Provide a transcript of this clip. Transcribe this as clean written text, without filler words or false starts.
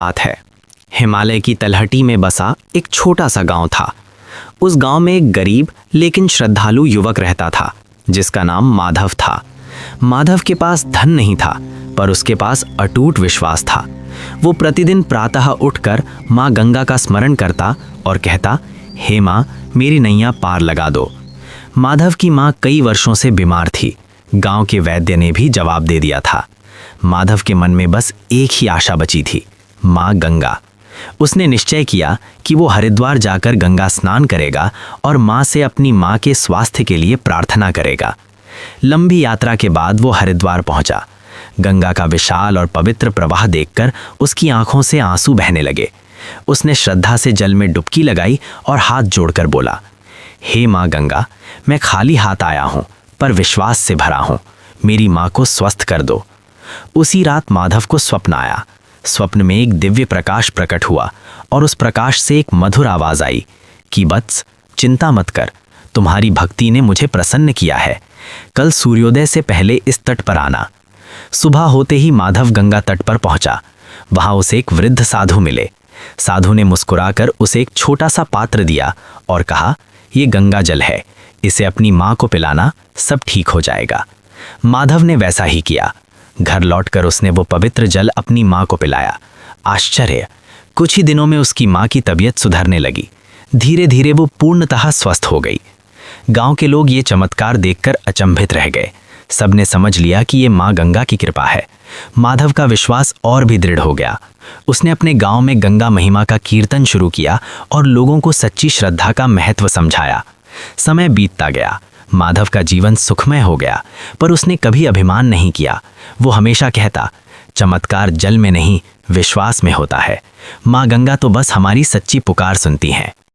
बात है। हिमालय की तलहटी में बसा एक छोटा सा गांव था। उस गांव में एक गरीब लेकिन श्रद्धालु युवक रहता था जिसका नाम माधव था। माधव के पास धन नहीं था, पर उसके पास अटूट विश्वास था। वो प्रतिदिन प्रातः उठकर माँ गंगा का स्मरण करता और कहता, हे माँ, मेरी नैया पार लगा दो। माधव की माँ कई वर्षों से बीमार थी। गांव के वैद्य ने भी जवाब दे दिया था। माधव के मन में बस एक ही आशा बची थी, माँ गंगा। उसने निश्चय किया कि वो हरिद्वार जाकर गंगा स्नान करेगा और माँ से अपनी माँ के स्वास्थ्य के लिए प्रार्थना करेगा। लंबी यात्रा के बाद वो हरिद्वार पहुंचा। गंगा का विशाल और पवित्र प्रवाह देखकर उसकी आंखों से आंसू बहने लगे। उसने श्रद्धा से जल में डुबकी लगाई और हाथ जोड़कर बोला, हे माँ गंगा, मैं खाली हाथ आया हूँ, पर विश्वास से भरा हूँ। मेरी माँ को स्वस्थ कर दो। उसी रात माधव को स्वप्न आया। स्वप्न में एक दिव्य प्रकाश प्रकट हुआ और उस प्रकाश से एक मधुर आवाज आई कि वत्स, चिंता मत कर, तुम्हारी भक्ति ने मुझे प्रसन्न किया है। कल सूर्योदय से पहले इस तट पर आना। सुबह होते ही माधव गंगा तट पर पहुंचा। वहां उसे एक वृद्ध साधु मिले। साधु ने मुस्कुराकर उसे एक छोटा सा पात्र दिया और कहा, ये गंगा जल है, इसे अपनी माँ को पिलाना, सब ठीक हो जाएगा। माधव ने वैसा ही किया। घर लौटकर उसने वो पवित्र जल अपनी माँ को पिलाया। आश्चर्य, कुछ ही दिनों में उसकी माँ की तबीयत सुधरने लगी। धीरे धीरे वो पूर्णतः स्वस्थ हो गई। गांव के लोग ये चमत्कार देखकर अचंभित रह गए। सबने समझ लिया कि ये माँ गंगा की कृपा है। माधव का विश्वास और भी दृढ़ हो गया। उसने अपने गांव में गंगा महिमा का कीर्तन शुरू किया और लोगों को सच्ची श्रद्धा का महत्व समझाया। समय बीतता गया। माधव का जीवन सुखमय हो गया, पर उसने कभी अभिमान नहीं किया। वो हमेशा कहता, चमत्कार जल में नहीं, विश्वास में होता है। माँ गंगा तो बस हमारी सच्ची पुकार सुनती हैं।